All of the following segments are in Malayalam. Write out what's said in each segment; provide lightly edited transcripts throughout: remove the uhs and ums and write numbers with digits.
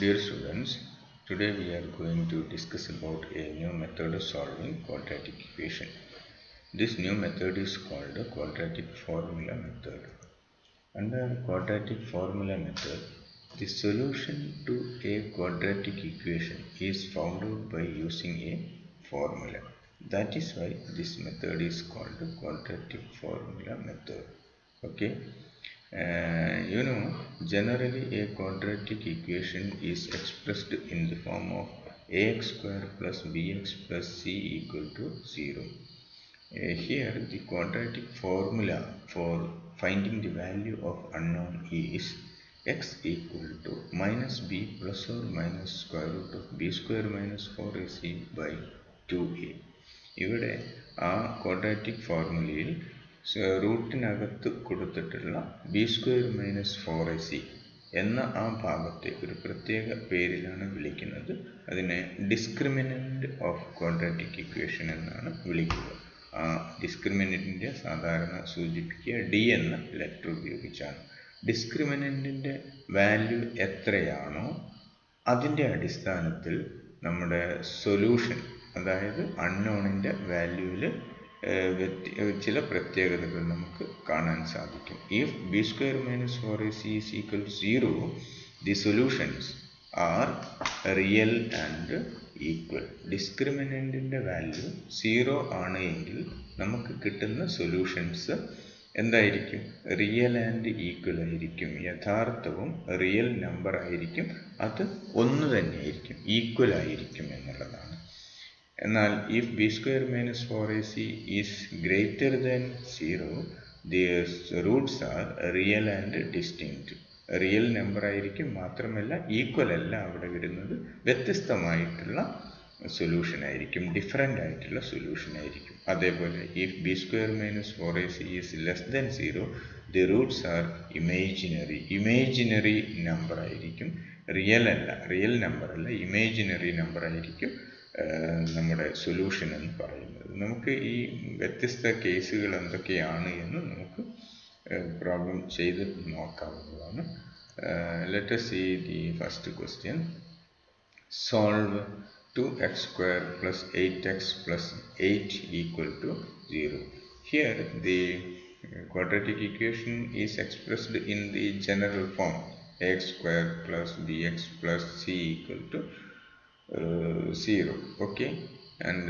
Dear students, today we are going to discuss about a new method of solving quadratic equation. This new method is called the quadratic formula method. Under quadratic formula method, the solution to a quadratic equation is found out by using a formula. That is why this method is called the quadratic formula method. Okay. Generally a quadratic equation is expressed in the form of ax square plus bx plus c equal to 0. Here the quadratic formula for finding the value of unknown is x equal to minus b plus or minus square root of b square minus 4ac by 2a. ഇവിടെ ആ ക്വാഡ്രാറ്റിക് ഫോർമുലയിൽ റൂട്ടിനകത്ത് കൊടുത്തിട്ടുള്ള ബി സ്ക്വയർ മൈനസ് 4ac എന്ന ആ ഭാഗത്തെ ഒരു പ്രത്യേക പേരിലാണ് വിളിക്കുന്നത്. അതിനെ ഡിസ്ക്രിമിനന്റ് ഓഫ് ക്വാഡ്രാറ്റിക് ഇക്വേഷൻ എന്നാണ് വിളിക്കുക. ആ ഡിസ്ക്രിമിനന്റിന്റെ സാധാരണ സൂചിപ്പിക്കുക ഡി എന്ന ലെറ്റർ ഉപയോഗിച്ചാണ്. ഡിസ്ക്രിമിനന്റിന്റെ വാല്യൂ എത്രയാണോ അതിൻ്റെ അടിസ്ഥാനത്തിൽ നമ്മുടെ സൊല്യൂഷൻ, അതായത് അൺനോണിൻ്റെ വാല്യൂവിൽ ചില പ്രത്യേകതകൾ നമുക്ക് കാണാൻ സാധിക്കും. If B square minus 4ac is equal to 0, the solutions are real and equal. ഡിസ്ക്രിമിനൻറ്റിൻ്റെ വാല്യൂ 0 ആണ് എങ്കിൽ നമുക്ക് കിട്ടുന്ന സൊല്യൂഷൻസ് എന്തായിരിക്കും? റിയൽ ആൻഡ് ഈക്വൽ ആയിരിക്കും. യഥാർത്ഥവും റിയൽ നമ്പർ ആയിരിക്കും. അത് ഒന്ന് തന്നെയായിരിക്കും, ഈക്വൽ ആയിരിക്കും എന്നുള്ളതാണ്. എന്നാൽ if B square minus 4ac is greater than 0, the roots are real and distinct. Real number ആയിരിക്കും, മാത്രമല്ല ഈക്വൽ അല്ല അവിടെ വരുന്നത്, വ്യത്യസ്തമായിട്ടുള്ള സൊല്യൂഷൻ ആയിരിക്കും, ഡിഫറൻ്റ് ആയിട്ടുള്ള സൊല്യൂഷൻ ആയിരിക്കും. അതേപോലെ if B square minus 4ac is less than 0, the roots R imaginary number ആയിരിക്കും, റിയൽ നമ്പർ അല്ല, ഇമേജിനറി നമ്പർ ആയിരിക്കും നമ്മുടെ സൊല്യൂഷൻ എന്ന് പറയുന്നത്. നമുക്ക് ഈ വ്യത്യസ്ത കേസുകൾ എന്തൊക്കെയാണ് എന്ന് നമുക്ക് പ്രോബ്ലം ചെയ്ത് നോക്കാവുന്നതാണ്. Let us see the first question. Solve 2x square plus 8x plus 8 equal to 0. Here the quadratic equation is expressed in the general form ax square plus bx plus c equal to 0. Okay, and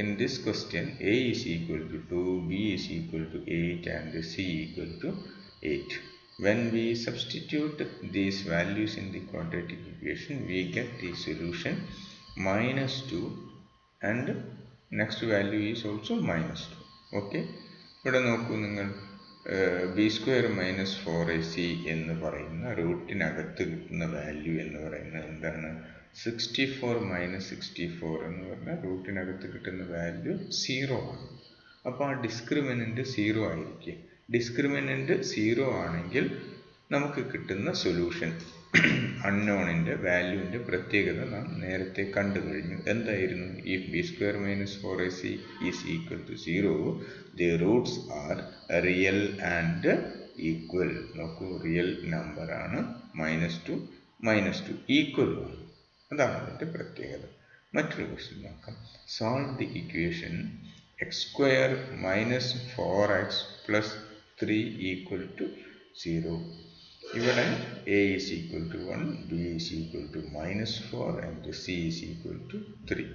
in this question a is equal to 2, b is equal to 8 and c equal to 8. When we substitute these values in the quadratic equation, we get the solution minus 2 and next value is also minus 2. Okay, ഇവിടെ നോക്കൂ നിങ്ങൾ, ബി സ്ക്വയർ മൈനസ് 4ac എന്ന് പറയുന്ന റൂട്ടിനകത്ത് കിട്ടുന്ന വാല്യൂ എന്ന് പറയുന്നത് എന്താണ്? 64 മൈനസ് 64 എന്ന് പറഞ്ഞാൽ റൂട്ടിനകത്ത് കിട്ടുന്ന വാല്യൂ 0 ആണ്. അപ്പോൾ ആ ഡിസ്ക്രിമിനൻ്റ് 0 ആയിരിക്കും. ഡിസ്ക്രിമിനൻ്റ് 0 ആണെങ്കിൽ നമുക്ക് കിട്ടുന്ന സൊല്യൂഷൻ അൺനോണിൻ്റെ വാല്യൂവിൻ്റെ പ്രത്യേകത നാം നേരത്തെ കണ്ടു കഴിഞ്ഞു. എന്തായിരുന്നു? If B square minus 4ac is equal to 0, the roots are real and equal. നോക്കൂ, റിയൽ നമ്പറാണ്, -2 ഈക്വലുമാണ്. അതാണ് അതിൻ്റെ പ്രത്യേകത. മറ്റൊരു ക്വസ്റ്റ്യൻ നോക്കാം. Solve the equation X square minus 4x plus 3 equal to 0. ഇവിടെ a is equal to 1, b is equal to -4 and c is equal to 3.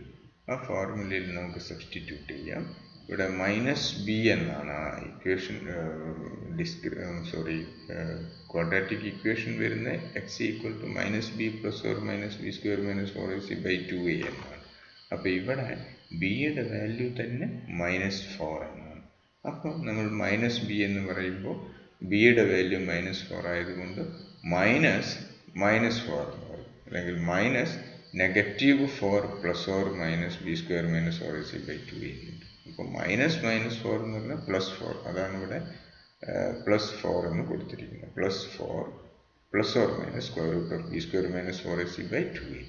ആ ഫോർമുലയിൽ നമുക്ക് സബ്സ്റ്റിറ്റ്യൂട്ട് ചെയ്യാം. ഇവിടെ -b എന്നാണ് ആ ഇക്വേഷൻ ക്വാഡ്രാറ്റിക് ഇക്വേഷൻ വരുന്ന x equal to -b plus or minus B square minus 4ac by 2a എന്നാണ്. അപ്പോൾ ഇവിടെ ബിയുടെ വാല്യൂ തന്നെ -4 എന്നാണ്. അപ്പോൾ നമ്മൾ -b എന്ന് പറയുമ്പോൾ ബിയുടെ വാല്യൂ -4 ആയതുകൊണ്ട് -4 എന്ന് പറയും, അല്ലെങ്കിൽ -4 plus or minus B square minus 4ac by 2a ഉണ്ട്. അപ്പോൾ -4 എന്ന് പറഞ്ഞാൽ +4, അതാണ് ഇവിടെ +4 എന്ന് കൊടുത്തിരിക്കുന്നത്. +4 plus or minus square root of B square minus 4ac by 2a.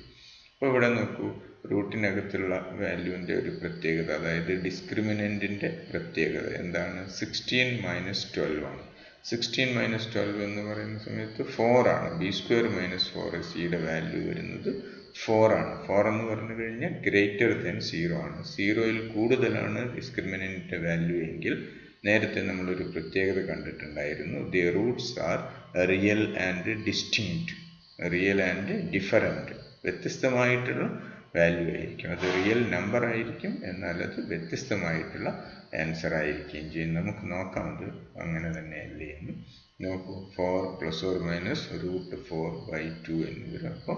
അപ്പോൾ ഇവിടെ നോക്കൂ, റൂട്ടിനകത്തുള്ള വാല്യൂവിൻ്റെ ഒരു പ്രത്യേകത, അതായത് ഡിസ്ക്രിമിനൻറ്റിൻ്റെ പ്രത്യേകത എന്താണ്? 16 - 12 ആണ്. 16 മൈനസ് 12 എന്ന് പറയുന്ന സമയത്ത് 4 ആണ്. B square minus 4ac value വരുന്നത് 4 ആണ്. 4 എന്ന് പറഞ്ഞു കഴിഞ്ഞാൽ ഗ്രേറ്റർ ദാൻ 0 ആണ്. 0യിൽ കൂടുതലാണ് ഡിസ്ക്രിമിനന്റ് വാല്യൂ എങ്കിൽ നേരത്തെ നമ്മളൊരു പ്രത്യേകത കണ്ടിട്ടുണ്ടായിരുന്നു. The roots are real and distinct, real and different. വ്യത്യസ്തമായിട്ടുള്ള വാല്യൂ ആയിരിക്കും. അത് റിയൽ നമ്പർ ആയിരിക്കും, എന്നാൽ അത് വ്യത്യസ്തമായിട്ടുള്ള ആൻസർ ആയിരിക്കുകയും ചെയ്യും. നമുക്ക് നോക്കാം അത് അങ്ങനെ തന്നെയല്ലേ എന്ന്. നോക്കൂ, 4 പ്ലസ് ഓർ മൈനസ് √4/2 എന്ന് വരും. അപ്പോൾ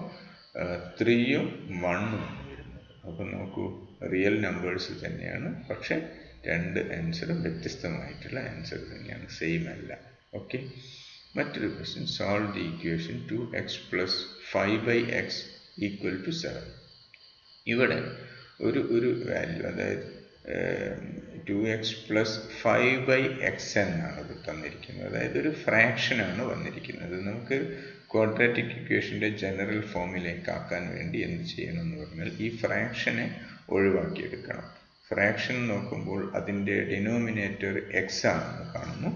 3ഉം 1ഉം വരുന്നത്. അപ്പോൾ നോക്കൂ, റിയൽ നമ്പേഴ്സ് തന്നെയാണ്, പക്ഷെ രണ്ട് ആൻസറും വ്യത്യസ്തമായിട്ടുള്ള ആൻസർ തന്നെയാണ്, സെയിം അല്ല. ഓക്കെ, മറ്റൊരു question. Solve the equation 2x + 5x = 7. ഇവിടെ ഒരു വാല്യൂ, അതായത് 2x + 5x എന്നാണ് ഇത് തന്നിരിക്കുന്നത്. അതായത് ഒരു ഫ്രാക്ഷനാണ് വന്നിരിക്കുന്നത്. നമുക്ക് ക്വാഡ്രാറ്റിക് ഇക്വേഷൻ്റെ ജനറൽ ഫോമിലേക്ക് ആക്കാൻ വേണ്ടി എന്ത് ചെയ്യണം എന്ന് പറഞ്ഞാൽ ഈ ഫ്രാക്ഷനെ ഒഴിവാക്കിയെടുക്കണം. ഫ്രാക്ഷൻ നോക്കുമ്പോൾ അതിൻ്റെ ഡിനോമിനേറ്റർ എക്സ് ആണെന്ന് കാണുന്നു.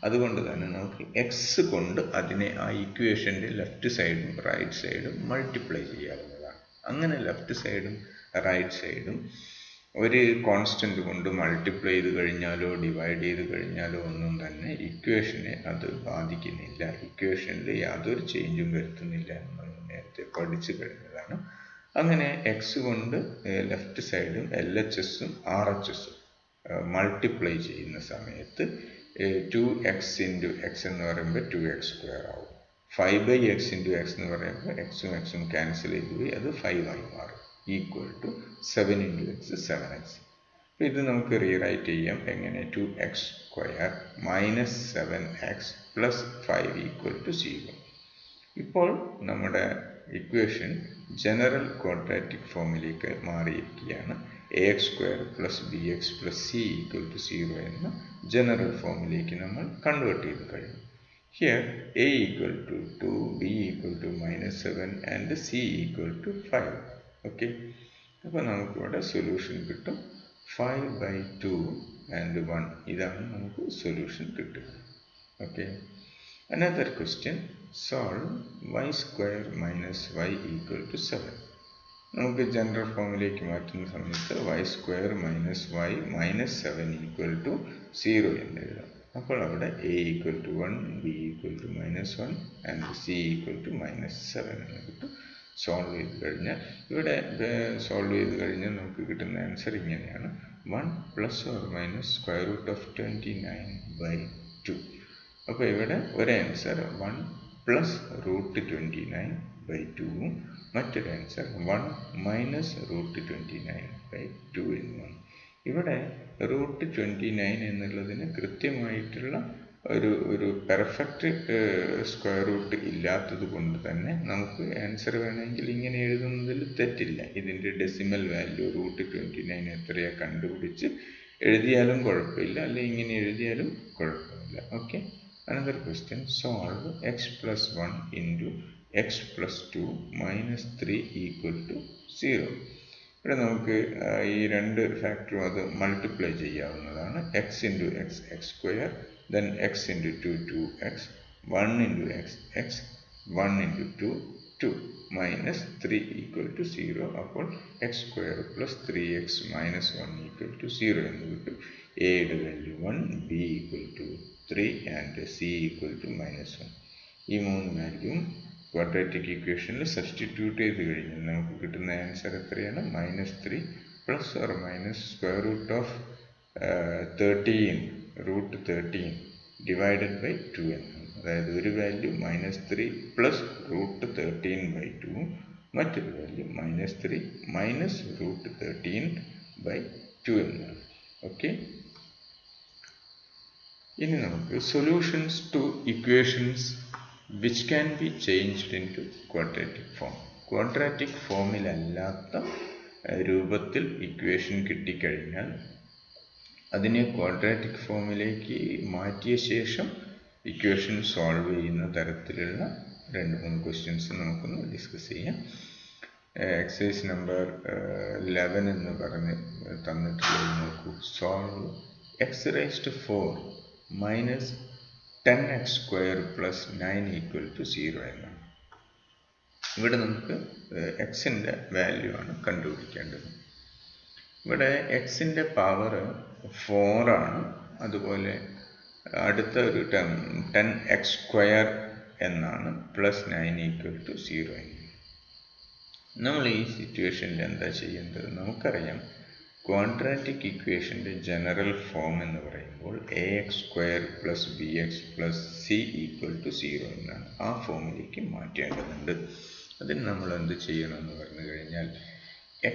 അതുകൊണ്ട് തന്നെ നമുക്ക് എക്സ് കൊണ്ട് അതിനെ ആ ഇക്വേഷൻ്റെ ലെഫ്റ്റ് സൈഡും റൈറ്റ് സൈഡും മൾട്ടിപ്ലൈ ചെയ്യാവുന്നതാണ്. അങ്ങനെ ലെഫ്റ്റ് സൈഡും റൈറ്റ് സൈഡും ഒരു കോൺസ്റ്റന്റ് കൊണ്ട് മൾട്ടിപ്ലൈ ചെയ്ത് കഴിഞ്ഞാലോ ഡിവൈഡ് ചെയ്ത് കഴിഞ്ഞാലോ ഒന്നും തന്നെ ഇക്വേഷനെ അത് ബാധിക്കുന്നില്ല. ഇക്വേഷനിൽ യാതൊരു ചേഞ്ചും വരുത്തുന്നില്ല എന്ന് നമ്മൾ നേരത്തെ പഠിച്ചു കഴിഞ്ഞതാണ്. അങ്ങനെ എക്സ് കൊണ്ട് ലെഫ്റ്റ് സൈഡും LHSഉം RHSഉം മൾട്ടിപ്ലൈ ചെയ്യുന്ന സമയത്ത് 2x × x എന്ന് പറയുമ്പോൾ 2x² ആവും. 5/x × x എന്ന് പറയുമ്പോൾ എക്സും എക്സും ക്യാൻസൽ ചെയ്ത് പോയി അത് 5 ആയി മാറും. = 7 × x 7x. അപ്പോൾ ഇത് നമുക്ക് റീറൈറ്റ് ചെയ്യാം എങ്ങനെ? 2x² - 7x + 5 = 0. ഇപ്പോൾ നമ്മുടെ ഇക്വേഷൻ ജനറൽ ക്വാഡ്രാറ്റിക് ഫോമിലേക്ക് മാറിയിരിക്കുകയാണ്. ax² + bx + c = 0 എന്ന ജനറൽ ഫോമിലേക്ക് നമ്മൾ കൺവേർട്ട് ചെയ്ത് കഴിഞ്ഞു. Here a = 2, b = -7 and c = 5. Okay, അപ്പോൾ നമുക്കിവിടെ സൊല്യൂഷൻ കിട്ടും 5/2 and 1. ഇതാണ് നമുക്ക് സൊല്യൂഷൻ കിട്ടുക. Okay, another question. Solve y² - y = 7. നമുക്ക് ജനറൽ ഫോമിലേക്ക് മാറ്റുന്ന സമയത്ത് y² - y -7 = 0 എന്ന് എഴുതാം. അപ്പോൾ അവിടെ a = 1, b = -1 and c = -7 എന്ന് കിട്ടും. സോൾവ് ചെയ്ത് കഴിഞ്ഞാൽ ഇവിടെ സോൾവ് ചെയ്ത് കഴിഞ്ഞാൽ നമുക്ക് കിട്ടുന്ന ആൻസർ ഇങ്ങനെയാണ്: 1 ± √29/2. അപ്പോൾ ഇവിടെ ഒരു ആൻസർ 1 + √29/2ഉം മറ്റൊരു ആൻസർ 1 - √29/2 എന്നുമാണ്. ഇവിടെ √29 എന്നുള്ളതിന് കൃത്യമായിട്ടുള്ള ഒരു പെർഫെക്റ്റ് സ്ക്വയർ റൂട്ട് ഇല്ലാത്തത് കൊണ്ട് തന്നെ നമുക്ക് ആൻസർ വേണമെങ്കിൽ ഇങ്ങനെ എഴുതുന്നതിൽ തെറ്റില്ല. ഇതിൻ്റെ ഡെസിമൽ വാല്യൂ √29 എത്രയാണ് കണ്ടുപിടിച്ച് എഴുതിയാലും കുഴപ്പമില്ല, അല്ലെങ്കിൽ ഇങ്ങനെ എഴുതിയാലും കുഴപ്പമില്ല. Okay, another question. Solve x + 1 × x + 2 - 3 = 0. ഇവിടെ നമുക്ക് ഈ രണ്ട് ഫാക്ടറും അത് മൾട്ടിപ്ലൈ ചെയ്യാവുന്നതാണ്. x × x x², then x × 2 2x, 1 × x x, 1 × 2 2, -3 = 0. അപ്പോൾ x² + 3x - 1 = 0 എന്ന് കിട്ടും. a യുടെ വാല്യൂ 1, b = 3 and c = -1. ഈ മൂന്ന് വാല്യൂവും ക്വാഡ്രാറ്റിക് ഇക്വേഷനിൽ സബ്സ്റ്റിറ്റ്യൂട്ട് ചെയ്ത് കഴിഞ്ഞാൽ നമുക്ക് കിട്ടുന്ന ആൻസർ എത്രയാണ്? -3 ± √13 /2 എന്നാണ്. അതായത് ഒരു വാല്യൂ -3 + √13/2 മറ്റൊരു വാല്യൂ -3 - √13/2 എന്നാണ്. ഓക്കെ, ഇനി നമുക്ക് solutions to equations which can be changed into quadratic form. Quadratic ഫോമിലല്ലാത്ത രൂപത്തിൽ ഇക്വേഷൻ കിട്ടിക്കഴിഞ്ഞാൽ അതിനെ ക്വാഡ്രാറ്റിക് ഫോമിലേക്ക് മാറ്റിയ ശേഷം ഇക്വേഷൻ സോൾവ് ചെയ്യുന്ന തരത്തിലുള്ള 2-3 ക്വസ്റ്റ്യൻസ് നമുക്കൊന്ന് ഡിസ്കസ് ചെയ്യാം. എക്സസൈസ് നമ്പർ 11 എന്ന് പറഞ്ഞ് തന്നിട്ടുള്ളത് നോക്കൂ. സോൾവ് x⁴ - 10x² + 9 = 0 എന്നാണ്. ഇവിടെ നമുക്ക് എക്സിൻ്റെ വാല്യൂ ആണ് കണ്ടുപിടിക്കേണ്ടത്. ഇവിടെ എക്സിൻ്റെ പവർ 4 ആണ്. അതുപോലെ അടുത്ത ഒരു ടേം 10x² എന്നാണ്, +9 = 0 എന്ന്. നമ്മൾ ഈ സിറ്റുവേഷനിൽ എന്താ ചെയ്യേണ്ടത്? നമുക്കറിയാം ക്വാഡ്രാറ്റിക് ഇക്വേഷൻ്റെ ജനറൽ ഫോം എന്ന് പറയുമ്പോൾ ax² + bx + c = 0 എന്നാണ്. ആ ഫോമിലേക്ക് മാറ്റേണ്ടതുണ്ട്. അതിന് നമ്മൾ എന്ത് ചെയ്യണമെന്ന് പറഞ്ഞു കഴിഞ്ഞാൽ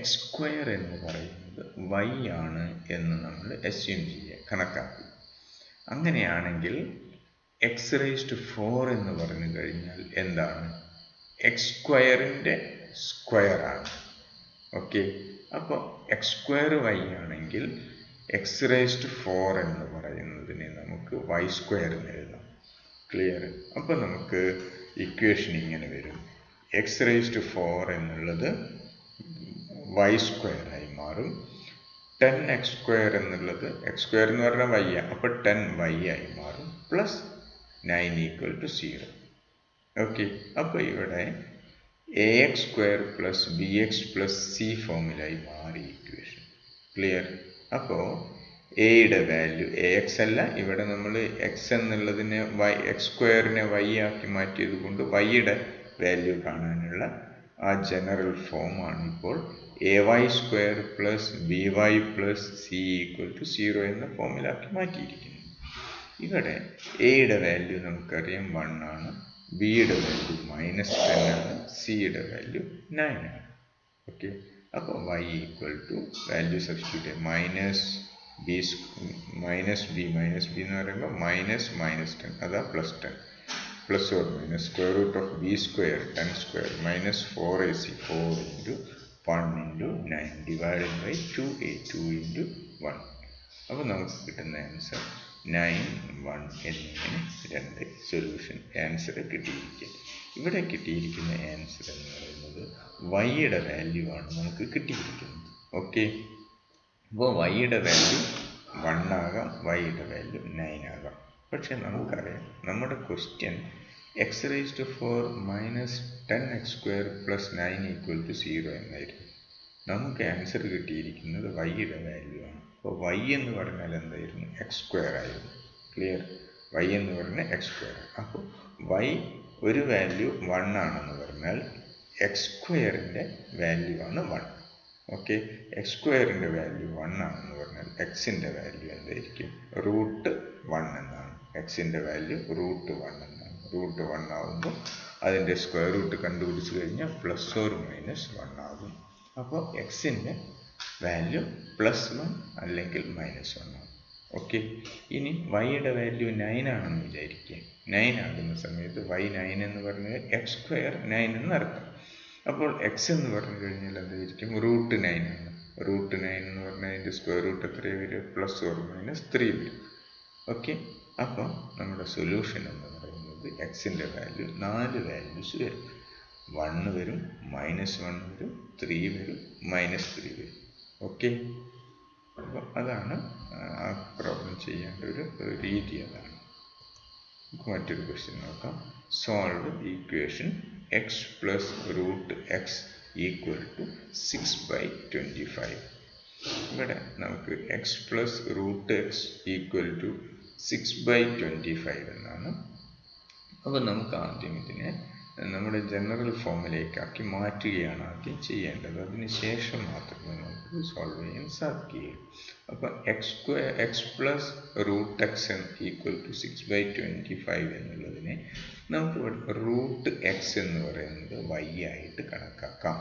x² എന്ന് പറയുന്നത് y ആണ് എന്ന് നമ്മൾ അസ്യൂം ചെയ്യുക, കണക്കാക്കുക. അങ്ങനെയാണെങ്കിൽ x⁴ എന്ന് പറഞ്ഞു കഴിഞ്ഞാൽ എന്താണ്? x²ൻ്റെ സ്ക്വയർ ആണ്. ഓക്കെ, അപ്പോൾ x² y ആണെങ്കിൽ x⁴ എന്ന് പറയുന്നതിനെ നമുക്ക് y² എന്ന് എഴുതാം. ക്ലിയർ? അപ്പോൾ നമുക്ക് ഇക്വേഷൻ ഇങ്ങനെ വരും: x⁴ എന്നുള്ളത് y² ആയി മാറും. 10x² എന്നുള്ളത് x² എന്ന് പറഞ്ഞാൽ y, അപ്പോൾ 10y ആയി മാറും, +9 = 0. ഓക്കെ, അപ്പോൾ ഇവിടെ ax² + bx + c ഫോമിലായി മാറി ഇക്വേഷൻ. ക്ലിയർ? അപ്പോൾ എയുടെ വാല്യൂ ax അല്ല, ഇവിടെ നമ്മൾ x എന്നുള്ളതിനെ x²നെ y ആക്കി മാറ്റിയത് കൊണ്ട് yയുടെ വാല്യൂ കാണാനുള്ള ആ ജനറൽ ഫോമാണ് ഇപ്പോൾ ay² + by + c = 0 എന്ന ഫോമിലാക്കി മാറ്റിയിരിക്കുന്നത്. ഇവിടെ എയുടെ വാല്യൂ നമുക്കറിയാം 1 ആണ്, ബിയുടെ വാല്യൂ -10 ആണ്, സിയുടെ വാല്യൂ 9 ആണ്. ഓക്കെ, അപ്പോൾ y = വാല്യൂ സബ്സ്റ്റിറ്റ്യൂട്ട് b എന്ന് പറയുമ്പോൾ -10, അതാ +10, +or - (b²) 10² - 4ac 4 × 1 × 9 ÷ 2a 2 × 1. അപ്പോൾ നമുക്ക് കിട്ടുന്ന ആൻസർ 9, 1 എന്നിങ്ങനെ 2 സൊല്യൂഷൻ ആൻസർ കിട്ടിയിരിക്കുക. ഇവിടെ കിട്ടിയിരിക്കുന്ന ആൻസർ എന്ന് പറയുന്നത് വൈയുടെ വാല്യൂ ആണ് നമുക്ക് കിട്ടിയിരിക്കുന്നത്. ഓക്കെ, അപ്പോൾ വൈയുടെ വാല്യൂ 1 ആകാം, വൈയുടെ വാല്യൂ 9 ആകാം. പക്ഷെ നമുക്കറിയാം നമ്മുടെ ക്വസ്റ്റ്യൻ x⁴ - 10x² + 9 = 0 എന്നായിരുന്നു. നമുക്ക് ആൻസർ കിട്ടിയിരിക്കുന്നത് വൈയുടെ വാല്യൂ ആണ്. അപ്പോൾ y എന്ന് പറഞ്ഞാൽ എന്തായിരുന്നു? x² ആയിരുന്നു. ക്ലിയർ? y എന്ന് പറഞ്ഞാൽ x². അപ്പോൾ y ഒരു വാല്യൂ 1 ആണെന്ന് പറഞ്ഞാൽ x²ൻ്റെ വാല്യൂ ആണ് 1. ഓക്കെ, x²ൻ്റെ വാല്യൂ 1 ആണെന്ന് പറഞ്ഞാൽ എക്സിൻ്റെ വാല്യൂ എന്തായിരിക്കും? √1 എന്നാണ്. എക്സിൻ്റെ വാല്യൂ √1 എന്നാണ്. √1 ആകുമ്പോൾ അതിൻ്റെ സ്ക്വയർ റൂട്ട് കണ്ടുപിടിച്ച് കഴിഞ്ഞാൽ +or -1 ആകും. അപ്പോൾ എക്സിൻ്റെ വാല്യൂ +1 അല്ലെങ്കിൽ -1 ആകും. ഓക്കെ, ഇനി വൈയുടെ വാല്യൂ 9 ആണെന്ന് വിചാരിക്കുക. 9 ആകുന്ന സമയത്ത് y 9 എന്ന് പറഞ്ഞാൽ x² 9 എന്നർത്ഥം. അപ്പോൾ x എന്ന് പറഞ്ഞു കഴിഞ്ഞാൽ എന്തായിരിക്കും? √9 ആണ്. √9 എന്ന് പറഞ്ഞാൽ അതിൻ്റെ സ്ക്വയർ റൂട്ട് എത്രയാണ് വരിക? +or -3 വരും. ഓക്കെ, അപ്പോൾ നമ്മുടെ സൊല്യൂഷൻ എന്ന് പറയുന്നത് എക്സിൻ്റെ വാല്യൂ 4 വാല്യൂസ് വരും. 1 വരും, -1 വരും, 3 വരും, -3 വരും. ഓക്കെ, അപ്പോൾ അതാണ് ആ പ്രോബ്ലം ചെയ്യേണ്ട ഒരു രീതി. അതാണ്. നമുക്ക് മറ്റൊരു ക്വസ്റ്റ്യൻ നോക്കാം. Solve equation x + √x = 6/25. ഇവിടെ നമുക്ക് x + √x = 6/25 എന്നാണ്. അപ്പോൾ നമുക്ക് ആദ്യം ഇതിനെ നമ്മുടെ ജനറൽ ഫോമിലേക്കാക്കി മാറ്റുകയാണ് ആദ്യം ചെയ്യേണ്ടത്. അതിന് ശേഷം മാത്രമേ നമുക്ക് സോൾവ് ചെയ്യാൻ സാധിക്കുകയുള്ളൂ. അപ്പോൾ x + √x = 6/25 എന്നുള്ളതിനെ നമുക്ക് √x എന്ന് പറയുന്നത് y ആയിട്ട് കണക്കാക്കാം.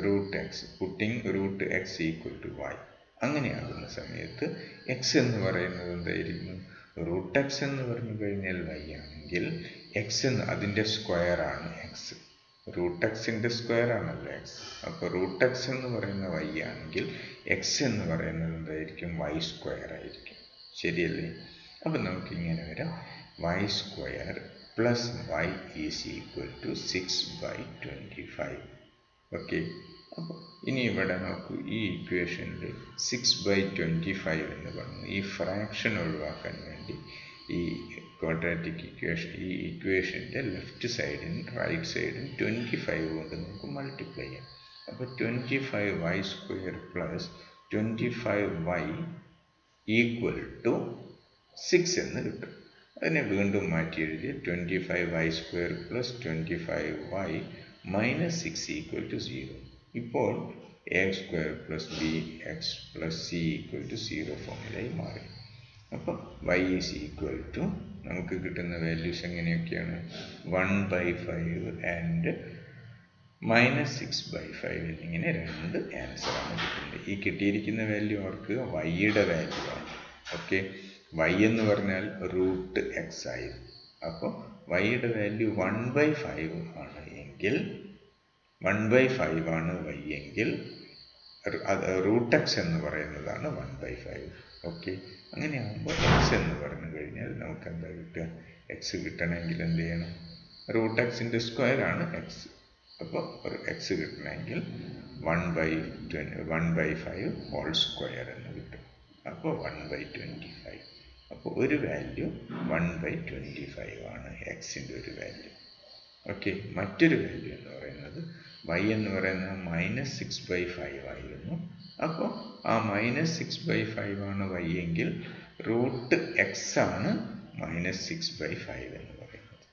√x putting √x = y. അങ്ങനെയാകുന്ന സമയത്ത് x എന്ന് പറയുന്നത് എന്തായിരിക്കും? √x എന്ന് പറഞ്ഞു കഴിഞ്ഞാൽ y ആണെങ്കിൽ x എന്ന് അതിൻ്റെ സ്ക്വയർ ആണ് x. √x-ൻ്റെ സ്ക്വയർ ആണല്ലോ x. അപ്പോൾ √x എന്ന് പറയുന്ന y ആണെങ്കിൽ x എന്ന് പറയുന്നത് എന്തായിരിക്കും? y² ആയിരിക്കും. ശരിയല്ലേ? അപ്പോൾ നമുക്ക് ഇങ്ങനെ വരാം: y² + y = 6/25. ഓക്കെ, അപ്പോൾ ഇനി ഇവിടെ നോക്കൂ, ഈ ഇക്വേഷനിൽ 6/25 എന്ന് പറഞ്ഞു ഈ ഫ്രാക്ഷൻ ഒഴിവാക്കാൻ വേണ്ടി ഈ ക്വാഡ്രാറ്റിക് ഇക്വേഷൻ, ഈ ഇക്വേഷൻ്റെ ലെഫ്റ്റ് സൈഡിന് റൈറ്റ് സൈഡിന് 25 കൊണ്ട് നമുക്ക് മൾട്ടിപ്ലൈ ചെയ്യാം. അപ്പോൾ 25y² plus 25y equal to 6 എന്ന് കിട്ടും. അതിനെ വീണ്ടും മാറ്റി എഴുതി 25y² plus 25y minus 6 equal to 0. ഇപ്പോൾ ax² plus bx plus c equal to 0 ഫോമിലായി മാറി. അപ്പോൾ y ഈസ് ഈക്വൽ ടു നമുക്ക് കിട്ടുന്ന വാല്യൂസ് എങ്ങനെയൊക്കെയാണ്? 1/5 ആൻഡ് -6/5 എന്നിങ്ങനെ രണ്ട് ആൻസറാണ് കിട്ടുന്നത്. ഈ കിട്ടിയിരിക്കുന്ന വാല്യൂ അവർക്ക് വൈയുടെ വാല്യൂ ആണ്. ഓക്കെ, y എന്ന് പറഞ്ഞാൽ √x ആയിരുന്നു. അപ്പോൾ വൈയുടെ വാല്യൂ 1/5 ആണ് എങ്കിൽ 1/5 ആണ് y എങ്കിൽ √x എന്ന് പറയുന്നതാണ് 1/5. ഓക്കെ, അങ്ങനെയാകുമ്പോൾ x എന്ന് പറഞ്ഞു കഴിഞ്ഞാൽ നമുക്ക് എന്താ കിട്ടുക? x കിട്ടണമെങ്കിൽ എന്ത് ചെയ്യണം? √x-ൻ്റെ സ്ക്വയർ ആണ് x. അപ്പോൾ x കിട്ടണമെങ്കിൽ 1/5 ഹോൾ സ്ക്വയർ എന്ന് കിട്ടും. അപ്പോൾ 1/25. അപ്പോൾ ഒരു വാല്യൂ 1/25 ആണ് എക്സിൻ്റെ ഒരു വാല്യൂ. ഓക്കെ, മറ്റൊരു വാല്യൂ എന്ന് പറയുന്നത് y എന്ന് പറയുന്നത് -6/5 ആയിരുന്നു. അപ്പോൾ ആ -6/5 ആണ് y എങ്കിൽ √x ആണ് -6/5 എന്ന് പറയുന്നത്.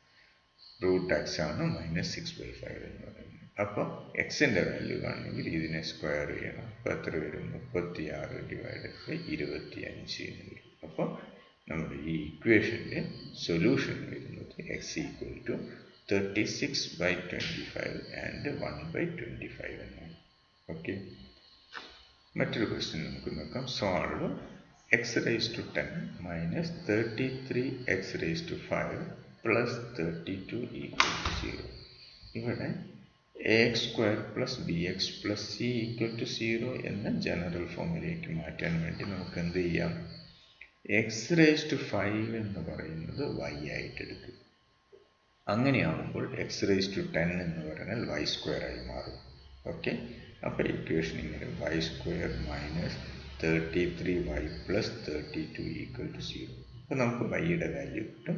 √x ആണ് -6/5 എന്ന് പറയുന്നത്. അപ്പോൾ എക്സിൻ്റെ വാല്യൂ കാണണമെങ്കിൽ ഇതിനെ സ്ക്വയർ ചെയ്യണം. അപ്പോൾ എത്ര വരും? 36/25 എന്ന് വരും. അപ്പോൾ നമ്മുടെ ഈ ഇക്വേഷൻ്റെ സൊല്യൂഷൻ വരുന്നത് x ഈക്വൽ ടു 36/25 ആൻഡ് 1/25 എന്നാണ്. ഓക്കെ, മറ്റൊരു ക്വസ്റ്റ്യൻ നമുക്ക് നോക്കാം. Solve x⁻10 minus 33x⁵5 plus 32 equal to 0. ഇവിടെ ax² plus bx plus c equal to 0 എന്ന ജനറൽ ഫോമിലേക്ക് മാറ്റാൻ വേണ്ടി നമുക്ക് എന്ത് ചെയ്യാം? x⁵5 എന്ന് പറയുന്നത് y ആയിട്ട് എടുക്കും. അങ്ങനെയാകുമ്പോൾ x⁻10 എന്ന് പറഞ്ഞാൽ y² ആയി മാറും. ഓക്കെ, അപ്പോൾ ഇക്വേഷൻ ഇങ്ങനെ y² minus 33y plus 32 equal to 0. അപ്പോൾ നമുക്ക് വൈയുടെ വാല്യൂ കിട്ടും.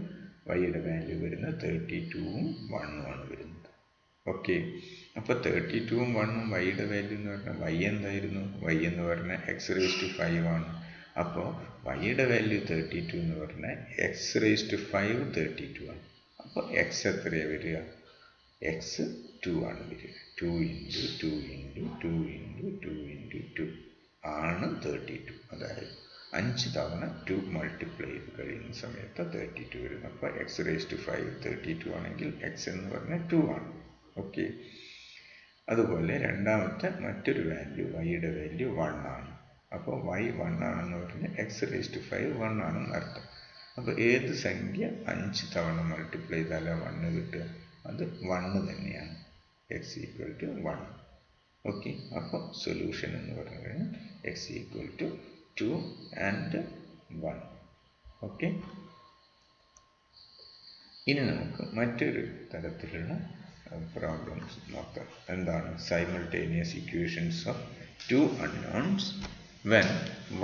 വൈയുടെ വാല്യൂ വരുന്നത് 32ഉം 1ഉം ആണ് വരുന്നത്. ഓക്കെ, അപ്പോൾ 32ഉം 1ഉം വൈയുടെ വാല്യൂ എന്ന് പറഞ്ഞാൽ y എന്തായിരുന്നു? y എന്ന് പറഞ്ഞാൽ x⁵5 ആണ്. അപ്പോൾ വൈയുടെ വാല്യൂ 32 എന്ന് പറഞ്ഞാൽ x⁵5 32 ആണ്. അപ്പോൾ x എത്രയാണ് വരിക? x 2 ആണ് വരിക. 2 × 2 × 2 × 2 × 2 ആണ് 32. അതായത് 5 തവണ 2 മൾട്ടിപ്ലൈ ചെയ്ത് കഴിയുന്ന സമയത്ത് 32 വരുന്നു. അപ്പോൾ x⁵5 32 ആണെങ്കിൽ x എന്ന് പറഞ്ഞാൽ 2 ആണ്. ഓക്കെ, അതുപോലെ രണ്ടാമത്തെ മറ്റൊരു വാല്യൂ വൈയുടെ വാല്യൂ 1 ആണ്. അപ്പോൾ y 1 ആണെന്ന് പറഞ്ഞാൽ x⁵5 1 ആണെന്ന് അർത്ഥം. അപ്പോൾ ഏത് സംഖ്യ 5 തവണ മൾട്ടിപ്ലൈ ചെയ്താലാണ് 1 കിട്ടുക? അത് 1 തന്നെയാണ്. x equal to 1. ഓക്കെ, അപ്പോൾ സൊല്യൂഷൻ എന്ന് പറഞ്ഞു കഴിഞ്ഞാൽ x equal to 2 and 1. Okay, ഇനി നമുക്ക് മറ്റൊരു തരത്തിലുള്ള പ്രോബ്ലംസ് നോക്കാം. എന്താണ്? Simultaneous equations of 2 unknowns when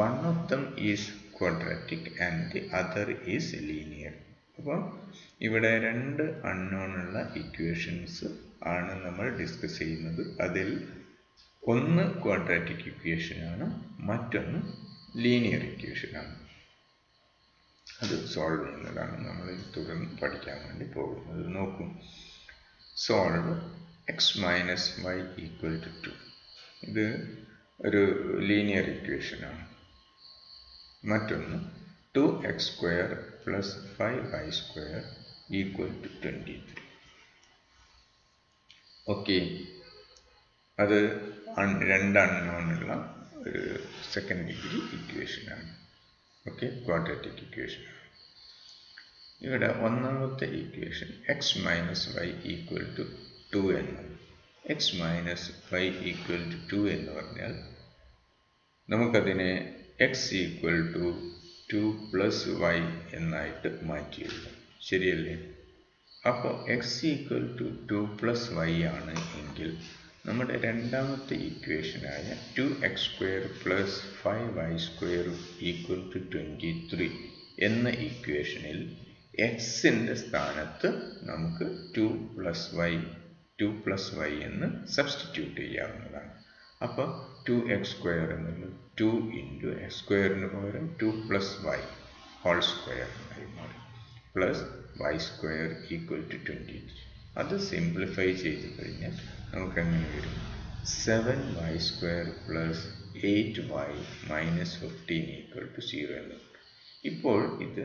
one of them is quadratic and the other is linear. അപ്പോൾ ഇവിടെ രണ്ട് അൺനോൺ ഉള്ള ഇക്വേഷൻസ് ആണ് നമ്മൾ ഡിസ്കസ് ചെയ്യുന്നത്. അതിൽ ഒന്ന് ക്വാഡ്രാറ്റിക് ഇക്വേഷനാണ്, മറ്റൊന്ന് ലീനിയർ ഇക്വേഷനാണ്. അത് സോൾവ് ചെയ്യുന്നതാണ് നമ്മൾ തുടർന്ന് പഠിക്കാൻ വേണ്ടി പോകുന്നത്. നോക്കൂ, solve x minus y equal to 2. ഇത് ഒരു ലീനിയർ ഇക്വേഷനാണ്. മറ്റൊന്ന് 2x² plus 5y² equal to 23. Okay, അത് രണ്ട് അൺനോണുള്ള ഒരു സെക്കൻഡ് ഡിഗ്രി ഇക്വേഷനാണ്. ഓക്കെ, ക്വാഡ്രാറ്റിക് ഇക്വേഷനാണ്. ഇവിടെ ഒന്നാമത്തെ equation x minus y equal to 2 എന്നും x minus y equal to 2 എന്ന് പറഞ്ഞാൽ നമുക്കതിനെ x equal to 2 plus y എന്നായിട്ട് മാറ്റി എഴുതാം. ശരിയല്ലേ? അപ്പോൾ x equal to 2 plus y ആണ് എങ്കിൽ നമ്മുടെ രണ്ടാമത്തെ ഇക്വേഷനായ 2x² plus 5y² equal to 23 എന്ന ഇക്വേഷനിൽ എക്സിൻ്റെ സ്ഥാനത്ത് നമുക്ക് 2 പ്ലസ് വൈ എന്ന് സബ്സ്റ്റിറ്റ്യൂട്ട് ചെയ്യാവുന്നതാണ്. അപ്പോൾ 2x² എന്നുള്ളത് 2 ഇൻറ്റു എക്സ് സ്ക്വയറിന് പകരം 2 പ്ലസ് വൈ ഹോൾ സ്ക്വയർ ആയി മാറി, പ്ലസ് y² ഈക്വൽ ടു 23. അത് സിംപ്ലിഫൈ ചെയ്ത് കഴിഞ്ഞാൽ നമുക്ക് എങ്ങനെ വരും? 7y² plus 8y minus 15 equal to 0 എന്ന്. ഇപ്പോൾ ഇത്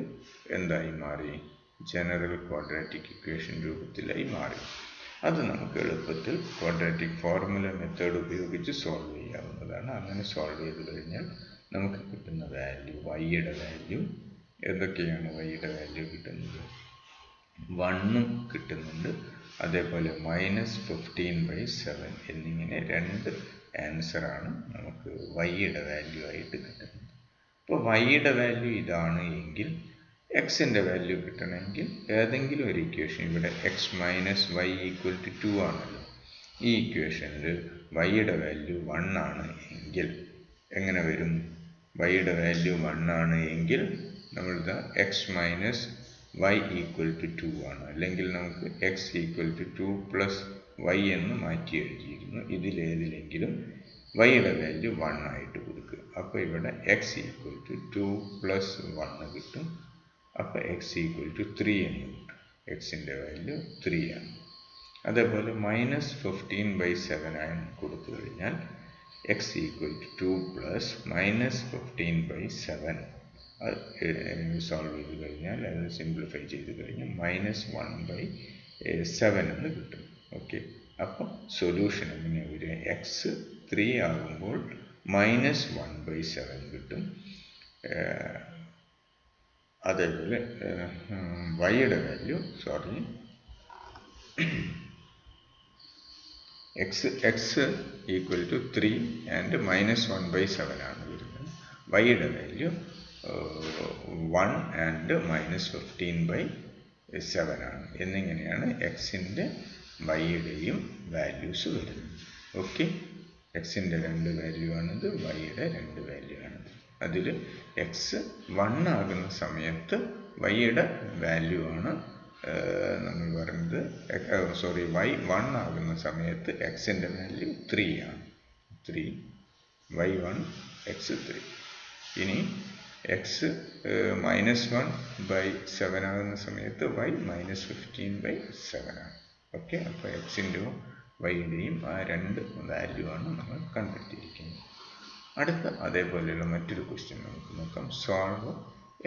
എന്തായി മാറി? ജനറൽ ക്വാഡ്രാറ്റിക് ഇക്വേഷൻ രൂപത്തിലായി മാറി. അത് നമുക്ക് എളുപ്പത്തിൽ ക്വാഡ്രാറ്റിക് ഫോർമുല മെത്തേഡ് ഉപയോഗിച്ച് സോൾവ് ചെയ്യാവുന്നതാണ്. അങ്ങനെ സോൾവ് ചെയ്ത് കഴിഞ്ഞാൽ നമുക്ക് കിട്ടുന്ന വാല്യൂ, വൈയുടെ വാല്യൂ എന്തൊക്കെയാണ്? വൈയുടെ വാല്യൂ കിട്ടുന്നത് 1 കിട്ടുന്നുണ്ട്, അതേപോലെ -15/7 എന്നിങ്ങനെ 2 ആൻസറാണ് നമുക്ക് വൈയുടെ വാല്യൂ ആയിട്ട് കിട്ടുന്നത്. അപ്പോൾ വൈയുടെ വാല്യൂ ഇതാണ് എങ്കിൽ എക്സിൻ്റെ വാല്യൂ കിട്ടണമെങ്കിൽ ഏതെങ്കിലും ഒരു ഇക്വേഷൻ, ഇവിടെ x - y ഈക്വൽ ടു 2 ആണല്ലോ, ഈ ഇക്വേഷനിൽ വൈയുടെ വാല്യൂ 1 ആണ് എങ്കിൽ എങ്ങനെ വരും? വൈയുടെ വാല്യൂ 1 ആണ് എങ്കിൽ നമ്മളിതാ x - y ഈക്വൽ ടു 2 ആണ്, അല്ലെങ്കിൽ നമുക്ക് x equal to 2 plus y എന്ന് മാറ്റി എഴുതിയിരുന്നു. ഇതിലേതിലെങ്കിലും വൈയുടെ വാല്യൂ 1 ആയിട്ട് കൊടുക്കുക. അപ്പോൾ ഇവിടെ x ഈക്വൽ ടു 2 പ്ലസ് 1 കിട്ടും. അപ്പോൾ x ഈക്വൽ ടു 3 എന്ന് കിട്ടും. എക്സിൻ്റെ വാല്യൂ 3 ആണ്. അതേപോലെ -15/7 ആയി കൊടുത്തു കഴിഞ്ഞാൽ x equal to 2 plus -15/7 solve ചെയ്ത് കഴിഞ്ഞാൽ, അത് സിംപ്ലിഫൈ ചെയ്ത് കഴിഞ്ഞാൽ -1/7 എന്ന് കിട്ടും. ഓക്കെ, അപ്പോൾ സൊല്യൂഷൻ എങ്ങനെ വരിക? എക്സ് 3 ആകുമ്പോൾ -1/7 കിട്ടും. അതേപോലെ വൈയുടെ value x equal to 3 and -1/7 ആണ് വരുന്നത്. വൈയുടെ വാല്യൂ 1 ആൻഡ് -15/7 ആണ്. എന്നിങ്ങനെയാണ് എക്സിൻ്റെ വൈയുടെയും വാല്യൂസ് വരുന്നത്. ഓക്കെ, എക്സിൻ്റെ 2 വാല്യൂ ആണിത്, വൈയുടെ 2 വാല്യൂ ആണിത്. അതിൽ എക്സ് 1 ആകുന്ന സമയത്ത് വൈയുടെ വാല്യൂ ആണ് നമ്മൾ പറയുന്നത്, വൈ 1 ആകുന്ന സമയത്ത് എക്സിൻ്റെ വാല്യൂ 3 ആണ്. 3 y1 x3. ഇനി എക്സ് -1/7 ആകുന്ന സമയത്ത് y -15/7 ആണ്. ഓക്കെ, അപ്പോൾ എക്സിൻ്റെയും വൈയുടെയും ആ 2 വാല്യൂ ആണ് നമ്മൾ കണ്ടെത്തിയിരിക്കുന്നത്. അടുത്ത അതേപോലെയുള്ള മറ്റൊരു ക്വസ്റ്റ്യൻ നമുക്ക് നോക്കാം. Solve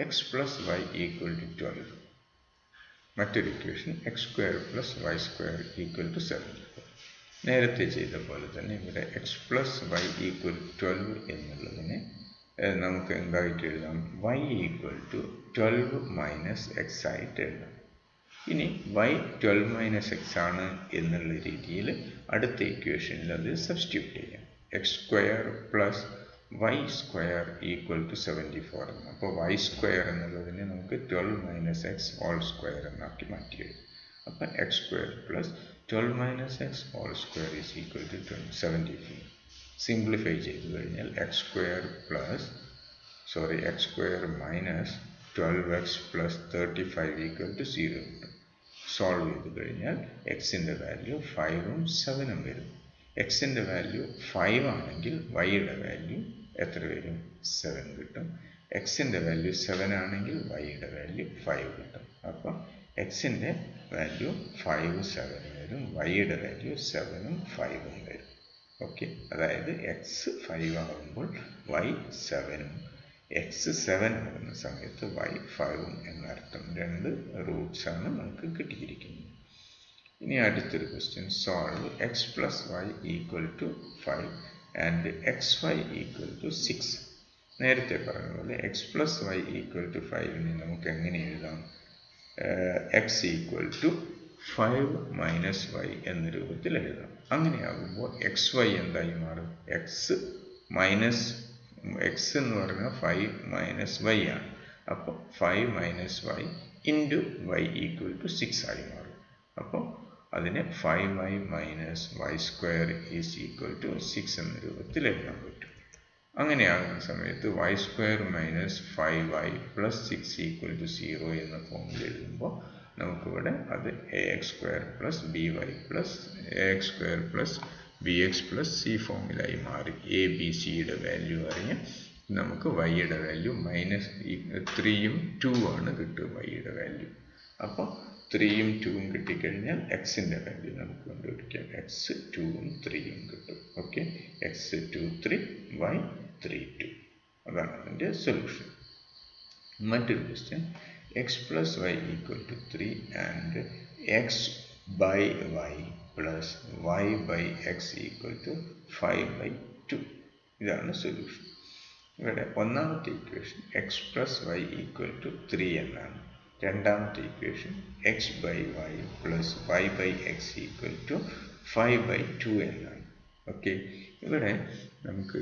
x plus Y equal to 12. മറ്റൊരു equation x² plus y² equal to 7. നേരത്തെ ചെയ്ത പോലെ തന്നെ ഇവിടെ x പ്ലസ് വൈ ഈക്വൽ 12 എന്നുള്ളതിനെ നമുക്ക് എന്തായിട്ട് എഴുതാം? y equal to 12 minus X ആയിട്ട് എഴുതാം. ഇനി y 12 - x ആണ് എന്നുള്ള രീതിയിൽ അടുത്ത ഇക്വേഷനിൽ അത് സബ്സ്റ്റിറ്റ്യൂട്ട് ചെയ്യാം. x² plus y² equal to 74 എന്ന്. അപ്പോൾ y² എന്നുള്ളതിനെ നമുക്ക് 12 - x ഹോൾ സ്ക്വയർ എന്നാക്കി മാറ്റി എഴുതാം. അപ്പം x² plus 12 - x whole square is equal to 74. Simplify ചെയ്ത് കഴിഞ്ഞാൽ x² minus 12x plus 35 equal to 0 കിട്ടും. സോൾവ് ചെയ്ത് കഴിഞ്ഞാൽ എക്സിൻ്റെ വാല്യൂ 5ഉം 7ഉം വരും. എക്സിൻ്റെ വാല്യൂ 5 ആണെങ്കിൽ വൈയുടെ വാല്യൂ എത്ര വരും? 7 കിട്ടും. എക്സിൻ്റെ വാല്യൂ 7 ആണെങ്കിൽ വൈയുടെ വാല്യൂ 5 കിട്ടും. അപ്പോൾ എക്സിൻ്റെ വാല്യൂ 5, 7 വരും, വൈയുടെ വാല്യൂ 7ഉം 5ഉം വരും. ഓക്കെ, അതായത് എക്സ് 5 ആകുമ്പോൾ വൈ 7ഉം, എക്സ് 7 ആകുന്ന സമയത്ത് വൈ 5ഉം എന്നർത്ഥം. 2 റൂട്ട്സ് ആണ് നമുക്ക് കിട്ടിയിരിക്കുന്നത്. ഇനി അടുത്തൊരു question. Solve x plus Y equal to 5 and xy equal to 6. നേരത്തെ പറഞ്ഞ പോലെ x plus Y equal to 5നെ നമുക്ക് എങ്ങനെ എഴുതാം? X equal to 5 minus y എന്ന രൂപത്തിൽ എഴുതാം. അങ്ങനെയാകുമ്പോൾ xy എന്തായി മാറും? എക്സ് എന്ന് പറഞ്ഞാൽ 5 മൈനസ് വൈ ആണ്. അപ്പോൾ 5 minus Y into Y equal to 6 ആയി മാറും. അപ്പോൾ അതിനെ 5y minus y² is equal to 6 എന്ന രൂപത്തിൽ എഴുതാൻ പറ്റും. അങ്ങനെയാകുന്ന സമയത്ത് y² minus 5y plus 6 equal to 0 എന്ന ഫോമിൽ എഴുതുമ്പോൾ നമുക്കിവിടെ അത് ax² plus by plus ax² plus bx plus c ഫോമിലായി മാറി. a b cയുടെ വാല്യൂ അറിയാം. നമുക്ക് വൈയുടെ വാല്യൂ മൈനസ് 3ഉം 2 ആണ് കിട്ടുക വൈയുടെ വാല്യൂ. അപ്പോൾ 3ഉം 2ഉം കിട്ടിക്കഴിഞ്ഞാൽ എക്സിൻ്റെ വാല്യൂ നമുക്ക് കണ്ടുപിടിക്കാം. എക്സ് 2ഉം 3ഉം കിട്ടും. Okay, X 2 3 Y 3 2. അതാണ് അതിൻ്റെ സൊല്യൂഷൻ. മറ്റൊരു question, X plus Y equal to 3 and X by Y plus Y by X equal to 5/2. ഇതാണ് സൊല്യൂഷൻ. ഇവിടെ ഒന്നാമത്തെ equation X plus Y equal to 3 എന്നാണ്. രണ്ടാമത്തെ equation X by Y plus Y by X equal to 5/2 എന്നാണ്. ഓക്കെ, ഇവിടെ നമുക്ക്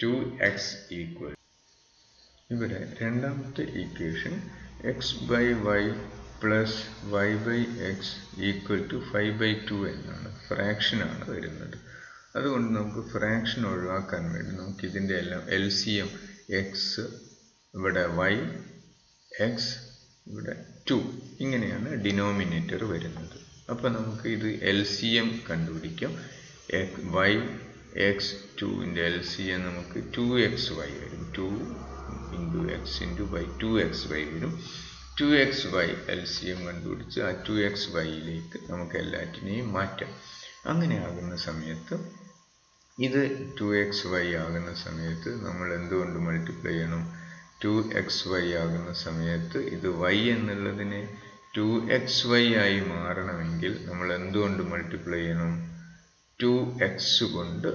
2x ഈക്വൽ, ഇവിടെ രണ്ടാമത്തെ equation X by Y plus Y by X equal to 5/2 എന്നാണ്. ഫ്രാക്ഷനാണ് വരുന്നത്. അതുകൊണ്ട് നമുക്ക് ഫ്രാക്ഷൻ ഒഴിവാക്കാൻ വേണ്ടി നമുക്ക് ഇതിൻ്റെ എല്ലാം LCM എക്സ്, ഇവിടെ വൈ, എക്സ്, ഇവിടെ 2, ഇങ്ങനെയാണ് ഡിനോമിനേറ്റർ വരുന്നത്. അപ്പോൾ നമുക്ക് ഇത് LCM കണ്ടുപിടിക്കാം. വൈ എക്സ് 2ൻ്റെ LCM നമുക്ക് 2xy വരും. 2 × x × y 2xy വരും. 2xy LCM കണ്ടുപിടിച്ച് ആ 2xyയിലേക്ക് നമുക്ക് എല്ലാറ്റിനെയും മാറ്റാം. അങ്ങനെ ആകുന്ന സമയത്ത് ഇത് 2xy ആകുന്ന സമയത്ത് നമ്മൾ എന്തുകൊണ്ട് മൾട്ടിപ്ലൈ ചെയ്യണം? 2xy ആകുന്ന സമയത്ത് ഇത് y എന്നുള്ളതിനെ 2xy ആയി മാറണമെങ്കിൽ നമ്മൾ എന്തുകൊണ്ട് മൾട്ടിപ്ലൈ ചെയ്യണം? 2x കൊണ്ട്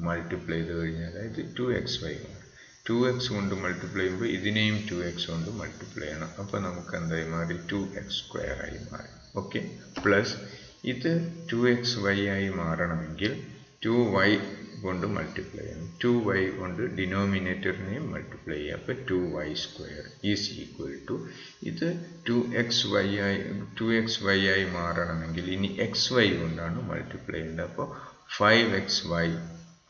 മൾട്ടിപ്ലൈ ചെയ്ത് കഴിഞ്ഞാൽ അതായത് 2xy മാറും. 2x കൊണ്ട് മൾട്ടിപ്ലൈ ചെയ്യുമ്പോൾ ഇതിനെയും 2x കൊണ്ട് മൾട്ടിപ്ലൈ ചെയ്യണം. അപ്പോൾ നമുക്ക് എന്തായി മാറി? 2x² ആയി മാറി. ഓക്കെ, പ്ലസ് ഇത് 2xy ആയി മാറണമെങ്കിൽ 2y കൊണ്ട് മൾട്ടിപ്ലൈ ചെയ്യണം. 2y കൊണ്ട് ഡിനോമിനേറ്ററിനെയും മൾട്ടിപ്ലൈ ചെയ്യുക. അപ്പോൾ 2y² ഈസ് ഈക്വൽ ടു, ഇത് 2xy ആയി മാറണമെങ്കിൽ ഇനി xy കൊണ്ടാണ് മൾട്ടിപ്ലൈ ചെയ്യേണ്ടത്. അപ്പോൾ 5xy